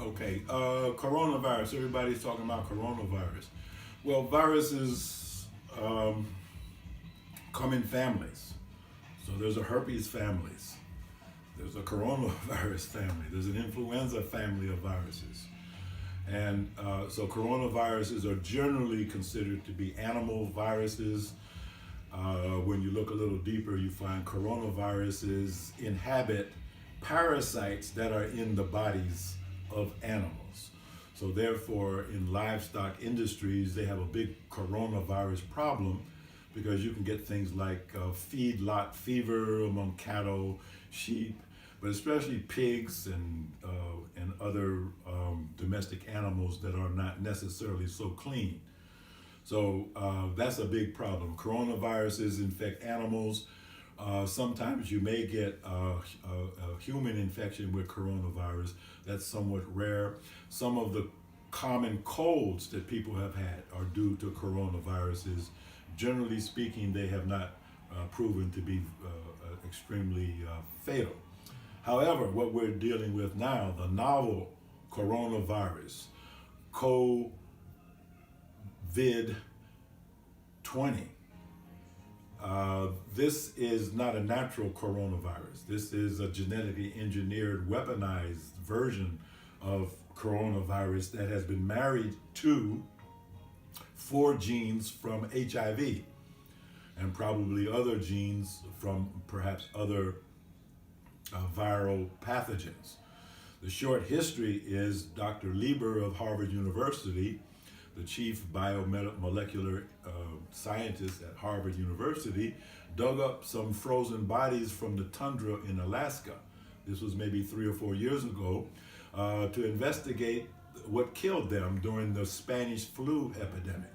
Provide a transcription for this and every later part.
Okay, coronavirus. Everybody's talking about coronavirus. Well, viruses come in families. So there's a herpes families. There's a coronavirus family. There's an influenza family of viruses. And so coronaviruses are generally considered to be animal viruses. When you look a little deeper, you find coronaviruses inhabit parasites that are in the bodies of animals. So therefore, in livestock industries, they have a big coronavirus problem because you can get things like feedlot fever among cattle, sheep, but especially pigs and other domestic animals that are not necessarily so clean. So that's a big problem. Coronaviruses infect animals. Sometimes you may get a human infection with coronavirus. That's somewhat rare. Some of the common colds that people have had are due to coronaviruses. Generally speaking, they have not proven to be extremely fatal. However, what we're dealing with now, the novel coronavirus, COVID 20. This is not a natural coronavirus. This is a genetically engineered, weaponized version of coronavirus that has been married to 4 genes from HIV and probably other genes from perhaps other viral pathogens. The short history is Dr. Lieber of Harvard University, the chief biomolecular scientist at Harvard University, dug up some frozen bodies from the tundra in Alaska. This was maybe 3 or 4 years ago, to investigate what killed them during the Spanish flu epidemic.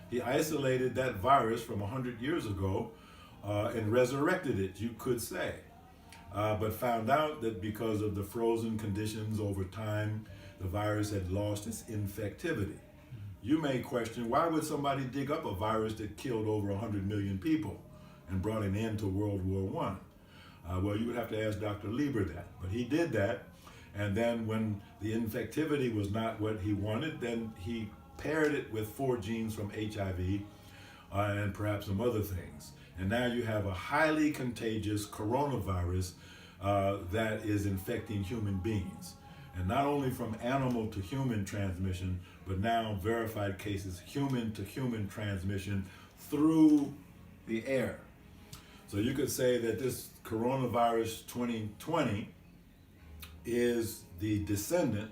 He isolated that virus from 100 years ago and resurrected it, you could say, but found out that because of the frozen conditions over time, the virus had lost its infectivity. You may question, why would somebody dig up a virus that killed over 100 million people and brought an end to World War I? Well, you would have to ask Dr. Lieber that, but he did that. And then when the infectivity was not what he wanted, then he paired it with 4 genes from HIV and perhaps some other things. And now you have a highly contagious coronavirus that is infecting human beings. And not only from animal to human transmission, but now verified cases human to human transmission through the air. So you could say that this coronavirus 2020 is the descendant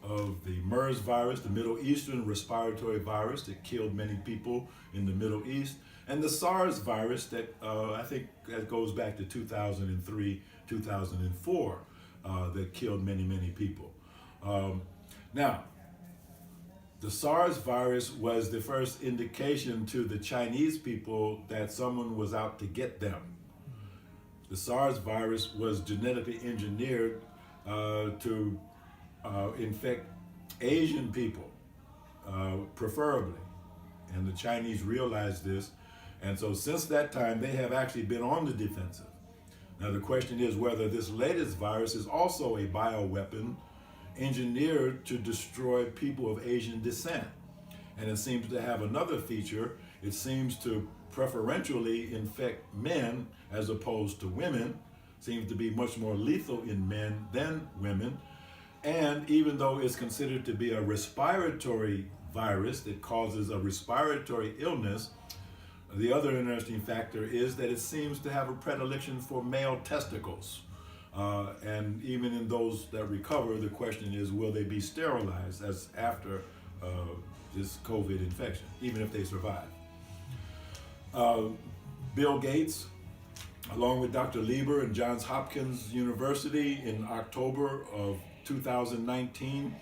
of the MERS virus, the Middle Eastern respiratory virus that killed many people in the Middle East, and the SARS virus that I think that goes back to 2003, 2004, that killed many, many people. Now, the SARS virus was the first indication to the Chinese people that someone was out to get them. The SARS virus was genetically engineered to infect Asian people, preferably. And the Chinese realized this. And so since that time, they have actually been on the defensive. Now the question is whether this latest virus is also a bioweapon engineered to destroy people of Asian descent. And it seems to have another feature. It seems to preferentially infect men as opposed to women. Seems to be much more lethal in men than women. And even though it's considered to be a respiratory virus that causes a respiratory illness, the other interesting factor is that it seems to have a predilection for male testicles. And even in those that recover, the question is, will they be sterilized as after this COVID infection, even if they survive? Bill Gates, along with Dr. Lieber and Johns Hopkins University in October of 2019,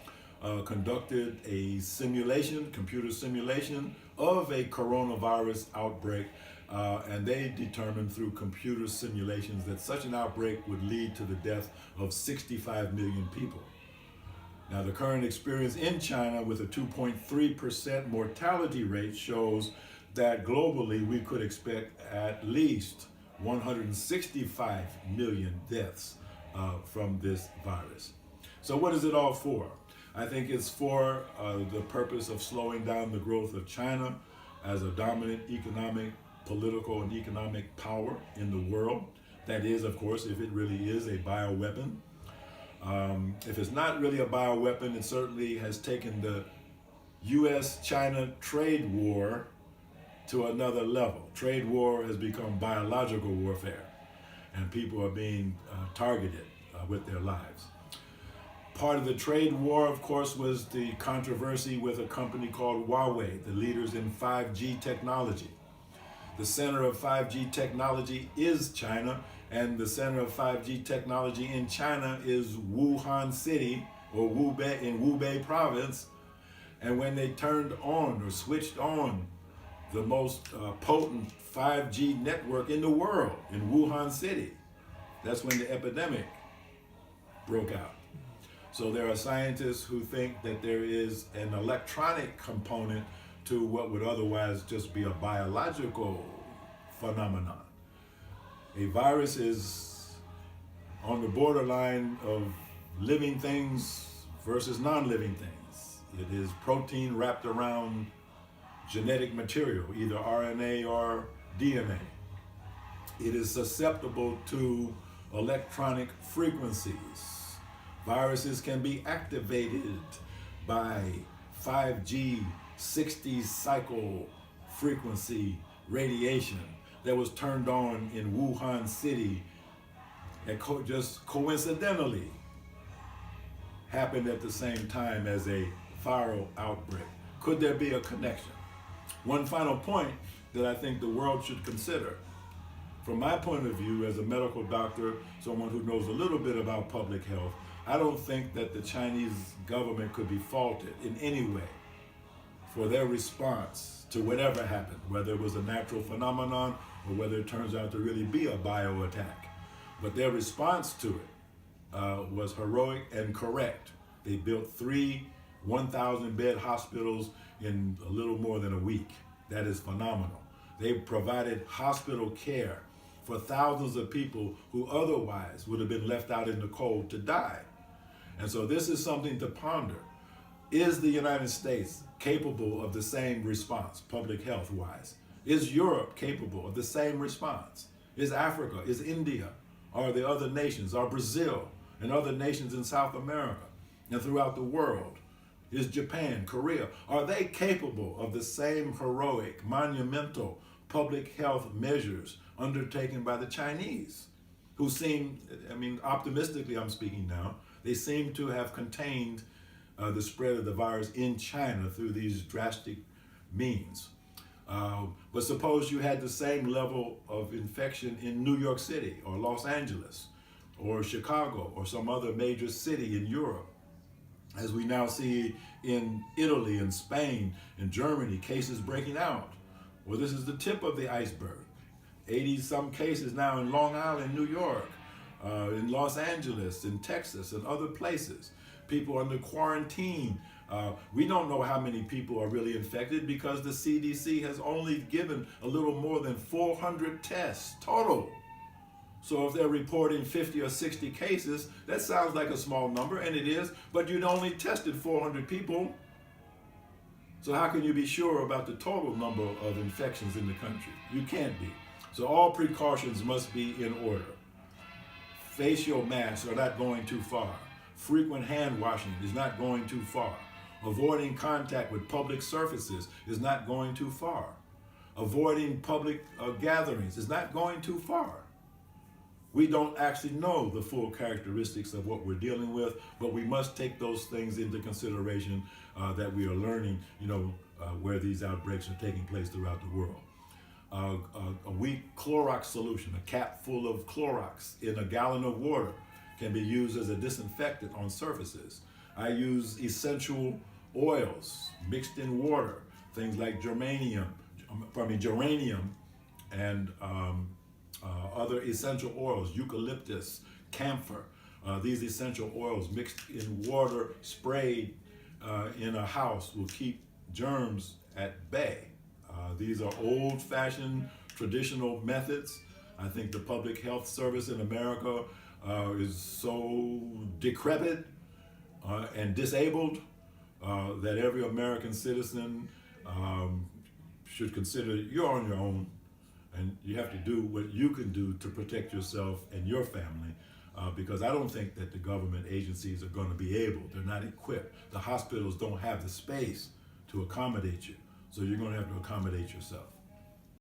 conducted a simulation, computer simulation of a coronavirus outbreak, and they determined through computer simulations that such an outbreak would lead to the death of 65 million people. Now, the current experience in China with a 2.3% mortality rate shows that globally we could expect at least 165 million deaths from this virus. So what is it all for? I think it's for the purpose of slowing down the growth of China as a dominant economic, political, and economic power in the world. That is, of course, if it really is a bioweapon. If it's not really a bioweapon, it certainly has taken the U.S.-China trade war to another level. Trade war has become biological warfare, and people are being targeted with their lives. Part of the trade war, of course, was the controversy with a company called Huawei, the leaders in 5G technology. The center of 5G technology is China, and the center of 5G technology in China is Wuhan City, or Hubei province. And when they turned on or switched on the most potent 5G network in the world in Wuhan City, that's when the epidemic broke out. So there are scientists who think that there is an electronic component to what would otherwise just be a biological phenomenon. A virus is on the borderline of living things versus non-living things. It is protein wrapped around genetic material, either RNA or DNA. It is susceptible to electronic frequencies. Viruses can be activated by 5G 60 cycle frequency radiation that was turned on in Wuhan City and just coincidentally happened at the same time as a viral outbreak. Could there be a connection? One final point that I think the world should consider. From my point of view as a medical doctor, someone who knows a little bit about public health, I don't think that the Chinese government could be faulted in any way for their response to whatever happened, whether it was a natural phenomenon or whether it turns out to really be a bio attack. But their response to it was heroic and correct. They built 3 1,000-bed hospitals in a little more than a week. That is phenomenal. They provided hospital care for thousands of people who otherwise would have been left out in the cold to die. And so this is something to ponder. Is the United States capable of the same response, public health wise? Is Europe capable of the same response? Is Africa, is India, are the other nations, are Brazil and other nations in South America and throughout the world? Is Japan, Korea, are they capable of the same heroic, monumental public health measures undertaken by the Chinese, who seem, optimistically I'm speaking now, they seem to have contained the spread of the virus in China through these drastic means. But suppose you had the same level of infection in New York City or Los Angeles or Chicago or some other major city in Europe, as we now see in Italy and Spain and Germany, cases breaking out. Well, this is the tip of the iceberg. 80-some cases now in Long Island, New York, in Los Angeles, in Texas, and other places. People under quarantine. We don't know how many people are really infected because the CDC has only given a little more than 400 tests total. So if they're reporting 50 or 60 cases, that sounds like a small number, and it is, but you'd only tested 400 people. So how can you be sure about the total number of infections in the country? You can't be. So all precautions must be in order. Facial masks are not going too far. Frequent hand washing is not going too far. Avoiding contact with public surfaces is not going too far. Avoiding public gatherings is not going too far. We don't actually know the full characteristics of what we're dealing with, but we must take those things into consideration that we are learning, where these outbreaks are taking place throughout the world. A weak Clorox solution, a cap full of Clorox in a gallon of water, can be used as a disinfectant on surfaces. I use essential oils mixed in water, things like geranium and other essential oils, eucalyptus, camphor. These essential oils mixed in water, sprayed in a house, will keep germs at bay. These are old-fashioned, traditional methods. I think the public health service in America is so decrepit, and disabled, that every American citizen should consider you're on your own, and you have to do what you can do to protect yourself and your family. Because I don't think that the government agencies are going to be able. They're not equipped. The hospitals don't have the space to accommodate you. So you're going to have to accommodate yourself.